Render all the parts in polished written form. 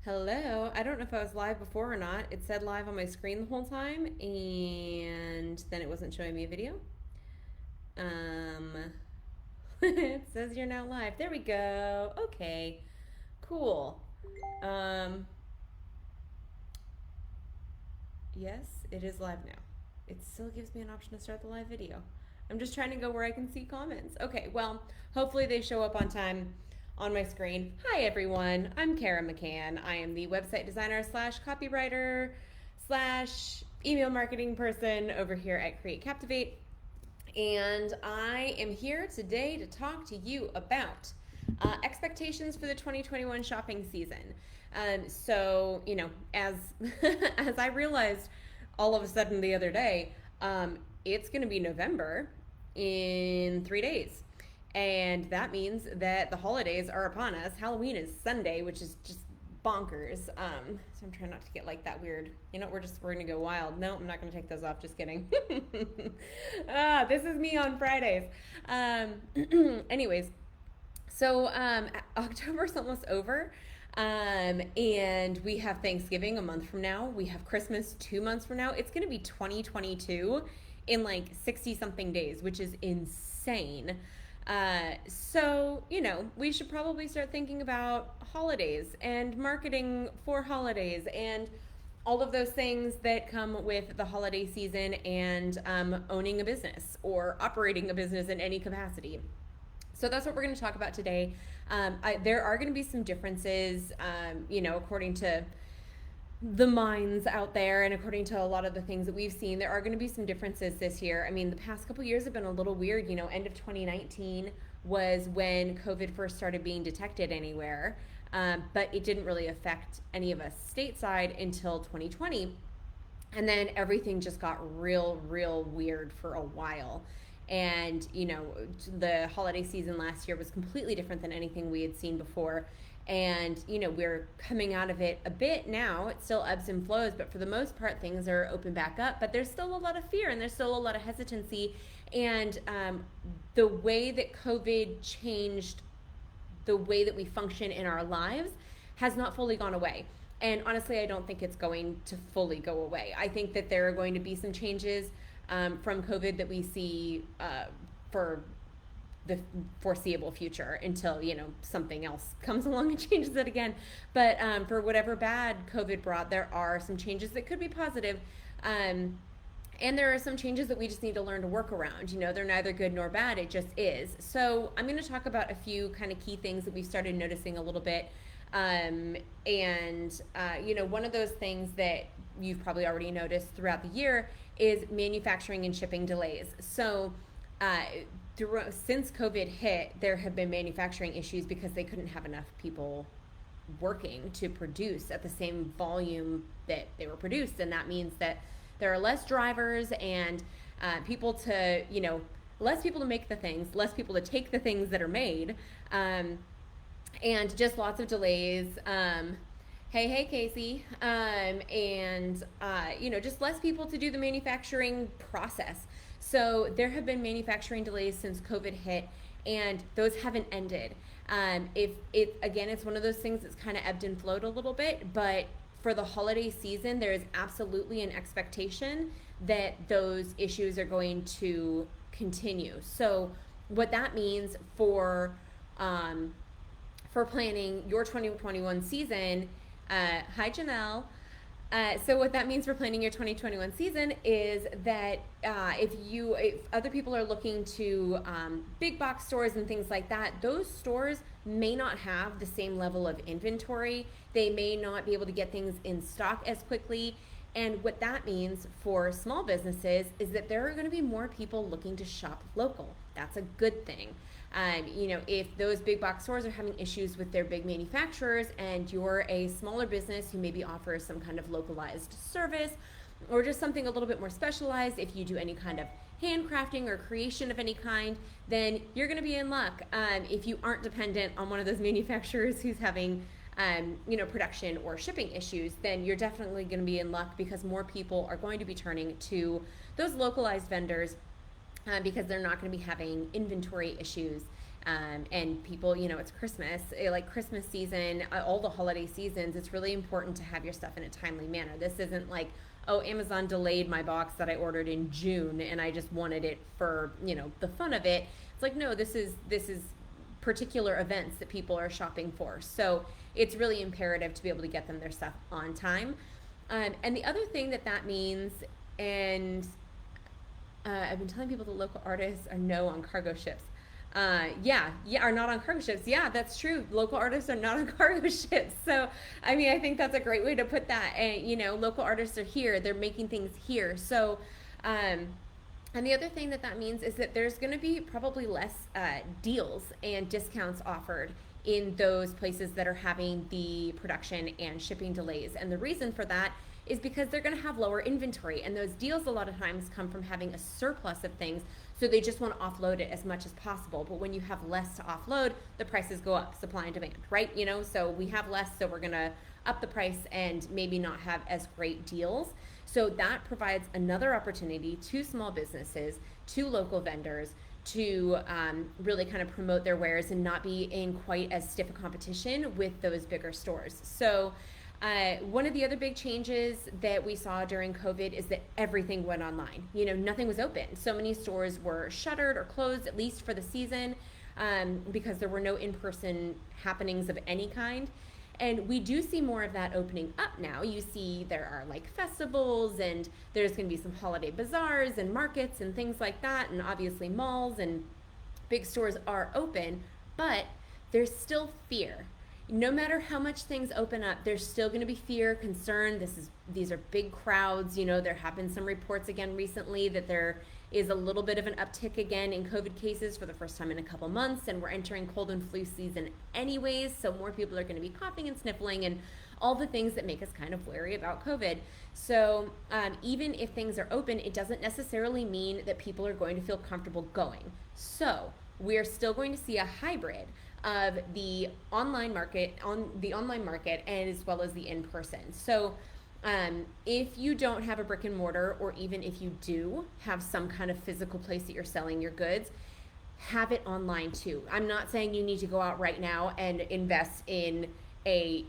Hello. I don't know if I was live before or not. It said live on my screen the whole time, and then it wasn't showing me a video. Um, it says you're now live. There we go. Okay, cool. Um, yes, it is live now. It still gives me an option to start the live video. I'm just trying to go where I can see comments. Okay, well, hopefully they show up on time on my screen. Hi, everyone. I'm Kara McCann. I am the website designer slash copywriter slash email marketing person over here at Create Captivate. And I am here today to talk to you about expectations for the 2021 shopping season. As as I realized all of a sudden the other day, it's going to be November in 3 days. And that means that the holidays are upon us. Halloween is Sunday, which is just bonkers. So I'm trying not to get like that weird. We're gonna go wild. No, I'm not gonna take those off. Just kidding. This is me on Fridays. Anyways, October's almost over. And we have Thanksgiving a month from now. We have Christmas 2 months from now. It's going to be 2022 in like 60 something days, which is insane. We should probably start thinking about holidays and marketing for holidays and all of those things that come with the holiday season and owning a business or operating a business in any capacity. So that's what we're going to talk about today. There are going to be some differences, according to the minds out there and according to a lot of the things that we've seen. There are going to be some differences this year. I mean, the past couple years have been a little weird. End of 2019 was when COVID first started being detected anywhere, but it didn't really affect any of us stateside until 2020. And then everything just got real weird for a while. And the holiday season last year was completely different than anything we had seen before. And we're coming out of it a bit now. It still ebbs and flows, but for the most part things are open back up, but there's still a lot of fear and there's still a lot of hesitancy. And the way that COVID changed the way that we function in our lives has not fully gone away. And honestly, I don't think it's going to fully go away. I think that there are going to be some changes from COVID that we see for the foreseeable future until something else comes along and changes it again. But for whatever bad COVID brought, there are some changes that could be positive. And there are some changes that we just need to learn to work around. They're neither good nor bad, it just is. So I'm going to talk about a few kind of key things that we've started noticing a little bit. One of those things that you've probably already noticed throughout the year is manufacturing and shipping delays. So since COVID hit, there have been manufacturing issues because they couldn't have enough people working to produce at the same volume that they were produced. And that means that there are less drivers and less people to make the things, less people to take the things that are made, and just lots of delays. Hey, Casey. Just less people to do the manufacturing process. So there have been manufacturing delays since COVID hit, and those haven't ended. It's one of those things that's kind of ebbed and flowed a little bit, but for the holiday season, there is absolutely an expectation that those issues are going to continue. So what that means for planning your 2021 season, hi Janelle. So what that means for planning your 2021 season is that if other people are looking to big box stores and things like that, those stores may not have the same level of inventory. They may not be able to get things in stock as quickly. And what that means for small businesses is that there are going to be more people looking to shop local. That's a good thing. If those big box stores are having issues with their big manufacturers and you're a smaller business who maybe offers some kind of localized service or just something a little bit more specialized, if you do any kind of handcrafting or creation of any kind, then you're going to be in luck. If you aren't dependent on one of those manufacturers who's having production or shipping issues, then you're definitely going to be in luck because more people are going to be turning to those localized vendors because they're not going to be having inventory issues And people, it's Christmas, like Christmas season, all the holiday seasons, it's really important to have your stuff in a timely manner. This isn't like, oh, Amazon delayed my box that I ordered in June and I just wanted it for, the fun of it. It's like, no, this is particular events that people are shopping for. So it's really imperative to be able to get them their stuff on time. And the other thing that means, and I've been telling people the local artists are no on cargo ships. Are not on cargo ships. Yeah, that's true. Local artists are not on cargo ships. So, I think that's a great way to put that. And, local artists are here. They're making things here. So, and the other thing that means is that there's going to be probably less deals and discounts offered in those places that are having the production and shipping delays. And the reason for that is because they're going to have lower inventory, and those deals a lot of times come from having a surplus of things, so they just want to offload it as much as possible. But when you have less to offload, the prices go up, supply and demand, right? So we have less, so we're going to up the price and maybe not have as great deals. So that provides another opportunity to small businesses, to local vendors, to really kind of promote their wares and not be in quite as stiff a competition with those bigger stores. So one of the other big changes that we saw during COVID is that everything went online. Nothing was open. So many stores were shuttered or closed, at least for the season, because there were no in-person happenings of any kind. And we do see more of that opening up now. You see there are like festivals, and there's going to be some holiday bazaars and markets and things like that. And obviously malls and big stores are open, but there's still fear. No matter how much things open up, there's still going to be fear, concern. These are big crowds. There have been some reports again recently that there is a little bit of an uptick again in COVID cases for the first time in a couple months, and we're entering cold and flu season anyways, so more people are going to be coughing and sniffling and all the things that make us kind of wary about COVID. So even if things are open, it doesn't necessarily mean that people are going to feel comfortable going. So we're still going to see a hybrid of the online market, and as well as the in-person. So if you don't have a brick and mortar, or even if you do have some kind of physical place that you're selling your goods, have it online too. I'm not saying you need to go out right now and invest in a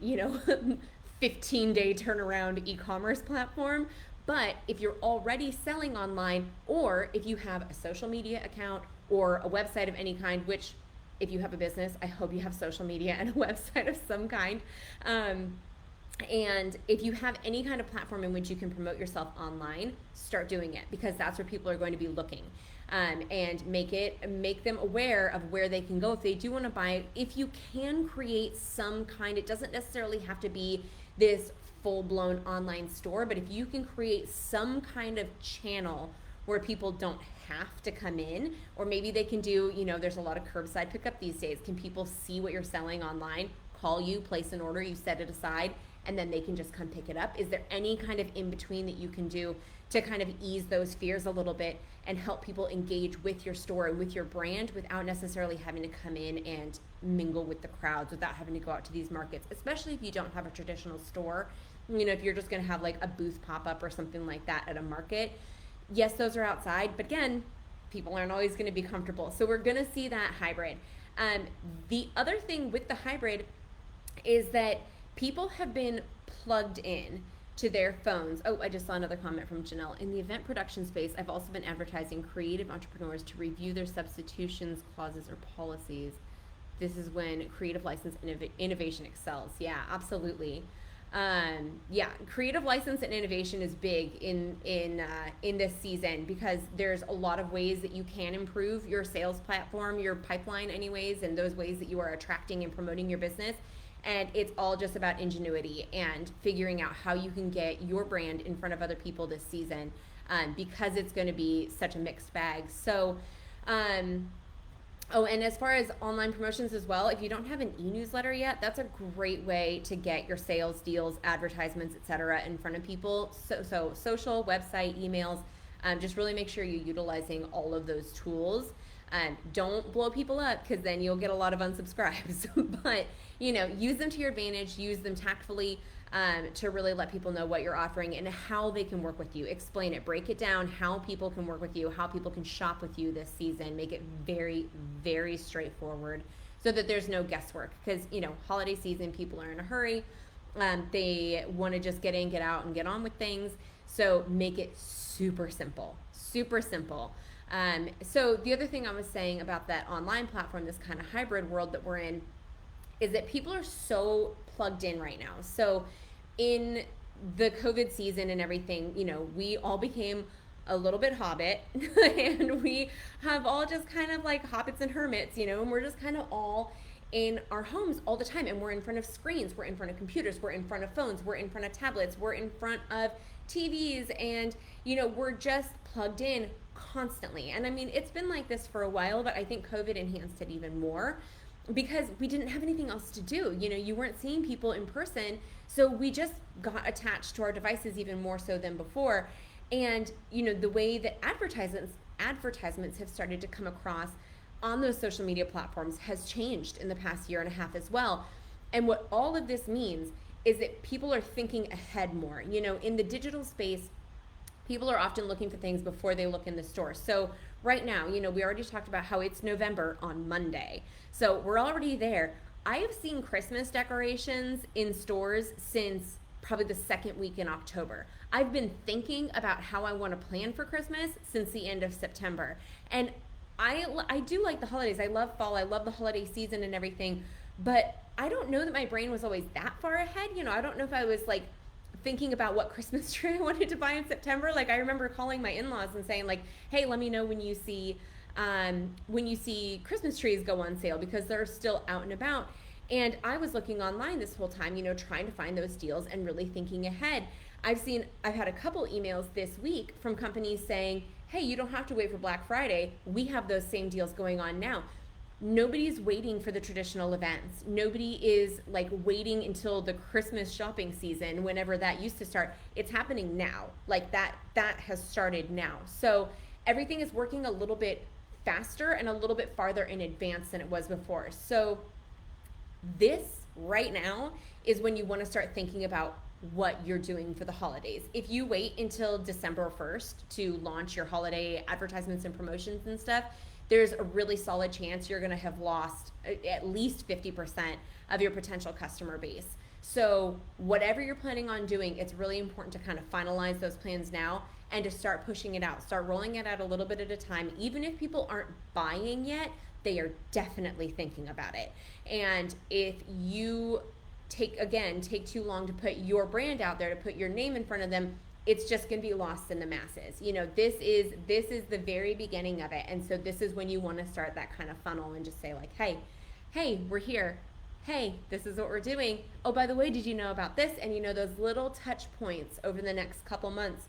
15-day turnaround e-commerce platform, but if you're already selling online, or if you have a social media account or a website of any kind, which if you have a business, I hope you have social media and a website of some kind. And if you have any kind of platform in which you can promote yourself online, start doing it, because that's where people are going to be looking. And make them aware of where they can go if they do want to buy. If you can create some kind, it doesn't necessarily have to be this full-blown online store, but if you can create some kind of channel where people don't have to come in, or maybe they can do, there's a lot of curbside pickup these days. Can people see what you're selling online, call you, place an order, you set it aside, and then they can just come pick it up? Is there any kind of in-between that you can do to kind of ease those fears a little bit and help people engage with your store and with your brand without necessarily having to come in and mingle with the crowds, without having to go out to these markets, especially if you don't have a traditional store? If you're just going to have like a booth pop-up or something like that at a market, yes, those are outside, but again, people aren't always going to be comfortable. So we're going to see that hybrid. The other thing with the hybrid is that people have been plugged in to their phones. Oh, I just saw another comment from Janelle. In the event production space, I've also been advertising creative entrepreneurs to review their substitutions, clauses, or policies. This is when creative license innovation excels. Yeah, absolutely. Creative license and innovation is big in this season, because there's a lot of ways that you can improve your sales platform, your pipeline anyways, and those ways that you are attracting and promoting your business. And it's all just about ingenuity and figuring out how you can get your brand in front of other people this season, because it's going to be such a mixed bag. So, and as far as online promotions as well, if you don't have an e-newsletter yet, that's a great way to get your sales, deals, advertisements, etc. in front of people. So social, website, emails, just really make sure you're utilizing all of those tools. Don't blow people up, because then you'll get a lot of unsubscribes. But use them to your advantage, use them tactfully. to really let people know what you're offering and how they can work with you. Explain it, break it down, how people can work with you, how people can shop with you this season. Make it very, very straightforward so that there's no guesswork. Because, holiday season, people are in a hurry. They want to just get in, get out, and get on with things. So make it super simple, super simple. So the other thing I was saying about that online platform, this kind of hybrid world that we're in, is that people are so plugged in right now. So in the COVID season and everything, we all became a little bit hobbit and we have all just kind of like hobbits and hermits, and we're just kind of all in our homes all the time, and we're in front of screens, we're in front of computers, we're in front of phones, we're in front of tablets, we're in front of TVs, and we're just plugged in constantly. And I mean, it's been like this for a while, but I think COVID enhanced it even more because we didn't have anything else to do. You weren't seeing people in person, so we just got attached to our devices even more so than before. And the way that advertisements have started to come across on those social media platforms has changed in the past year and a half as well. And what all of this means is that people are thinking ahead more. In the digital space, people are often looking for things before they look in the store. So right now, we already talked about how it's November on Monday. So we're already there. I have seen Christmas decorations in stores since probably the second week in October. I've been thinking about how I want to plan for Christmas since the end of September. And I do like the holidays. I love fall. I love the holiday season and everything. But I don't know that my brain was always that far ahead. I don't know if I was like thinking about what Christmas tree I wanted to buy in September. Like I remember calling my in-laws and saying like, hey, let me know when you see Christmas trees go on sale because they're still out and about. And I was looking online this whole time, trying to find those deals and really thinking ahead. I've had a couple emails this week from companies saying, hey, you don't have to wait for Black Friday. We have those same deals going on now. Nobody's waiting for the traditional events. Nobody is like waiting until the Christmas shopping season, whenever that used to start. It's happening now. Like that has started now. So everything is working a little bit faster and a little bit farther in advance than it was before. So this right now is when you want to start thinking about what you're doing for the holidays. If you wait until December 1st to launch your holiday advertisements and promotions and stuff, there's a really solid chance you're going to have lost at least 50% of your potential customer base. So whatever you're planning on doing, it's really important to kind of finalize those plans now and to start pushing it out. Start rolling it out a little bit at a time. Even if people aren't buying yet, they are definitely thinking about it. And if you take too long to put your brand out there, to put your name in front of them, it's just going to be lost in the masses. This is the very beginning of it. And so this is when you want to start that kind of funnel and just say like, hey, we're here. Hey, this is what we're doing. Oh, by the way, did you know about this? And those little touch points over the next couple months.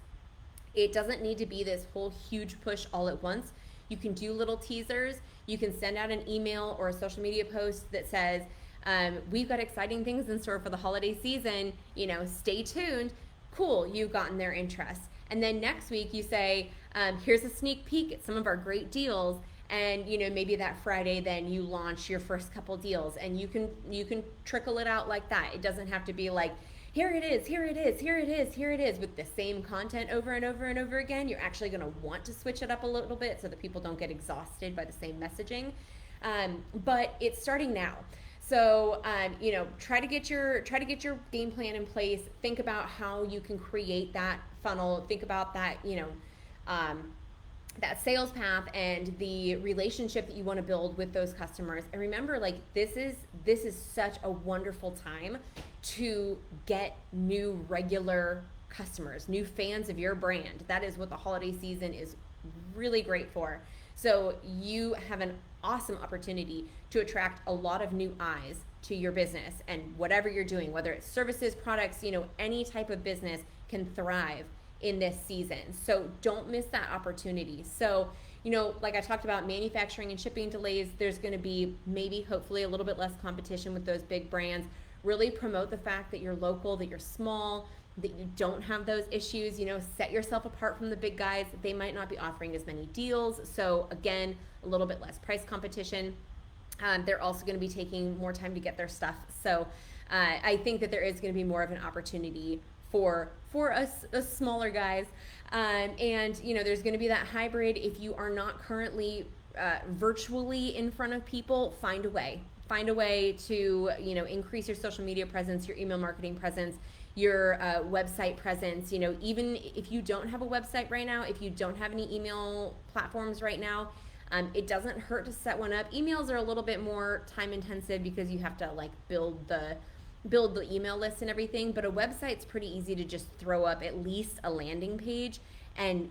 It doesn't need to be this whole huge push all at once. You can do little teasers. You can send out an email or a social media post that says, we've got exciting things in store for the holiday season, stay tuned. Cool, you've gotten their interest. And then next week you say, here's a sneak peek at some of our great deals. And maybe that Friday then you launch your first couple deals, and you can trickle it out like that. It doesn't have to be like, here it is, here it is, here it is, here it is, with the same content over and over and over again. You're actually going to want to switch it up a little bit so that people don't get exhausted by the same messaging. But it's starting now. So, try to get your game plan in place. Think about how you can create that funnel. Think about that, that sales path and the relationship that you want to build with those customers. And remember, like, this is such a wonderful time to get new regular customers, new fans of your brand. That is what the holiday season is really great for. So you have an awesome opportunity to attract a lot of new eyes to your business, and whatever you're doing, whether it's services, products, any type of business can thrive in this season. So don't miss that opportunity. So, like I talked about, manufacturing and shipping delays, there's going to be maybe hopefully a little bit less competition with those big brands. Really promote the fact that you're local, that you're small, that you don't have those issues. Set yourself apart from the big guys. They might not be offering as many deals. So again, a little bit less price competition. They're also going to be taking more time to get their stuff. So I think that there is going to be more of an opportunity for us smaller guys, and there's going to be that hybrid. If you are not currently virtually in front of people, find a way. Find a way to increase your social media presence, your email marketing presence, your website presence. Even if you don't have a website right now, if you don't have any email platforms right now, it doesn't hurt to set one up. Emails are a little bit more time intensive because you have to build the email list and everything, but a website's pretty easy to just throw up at least a landing page and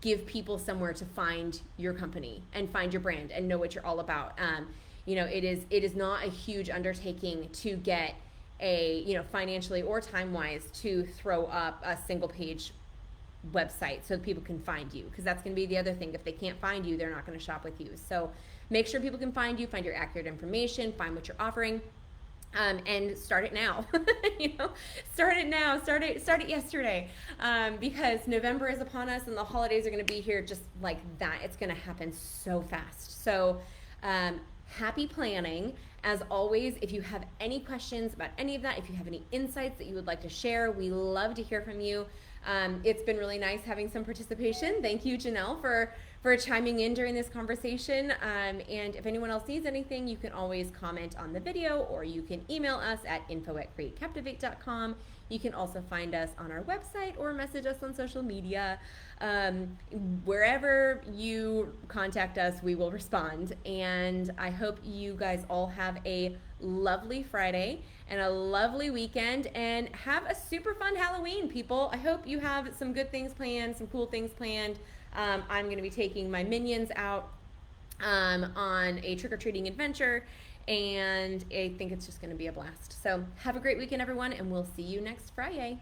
give people somewhere to find your company and find your brand and know what you're all about. It is not a huge undertaking to get financially or time-wise to throw up a single page website so that people can find you, because that's going to be the other thing. If they can't find you, they're not going to shop with you. So make sure people can find you, find your accurate information, find what you're offering. And start it now. Start it now. Start it yesterday, because November is upon us and the holidays are going to be here just like that. It's going to happen so fast. So happy planning. As always, if you have any questions about any of that, if you have any insights that you would like to share, we love to hear from you. It's been really nice having some participation. Thank you, Janelle, for chiming in during this conversation. And if anyone else needs anything, you can always comment on the video, or you can email us at info@createcaptivate.com. You can also find us on our website or message us on social media. Wherever you contact us, we will respond. And I hope you guys all have a lovely Friday and a lovely weekend, and have a super fun Halloween, people. I hope you have some good things planned, some cool things planned. I'm going to be taking my minions out on a trick-or-treating adventure, and I think it's just going to be a blast. So have a great weekend, everyone, and we'll see you next FriYAY.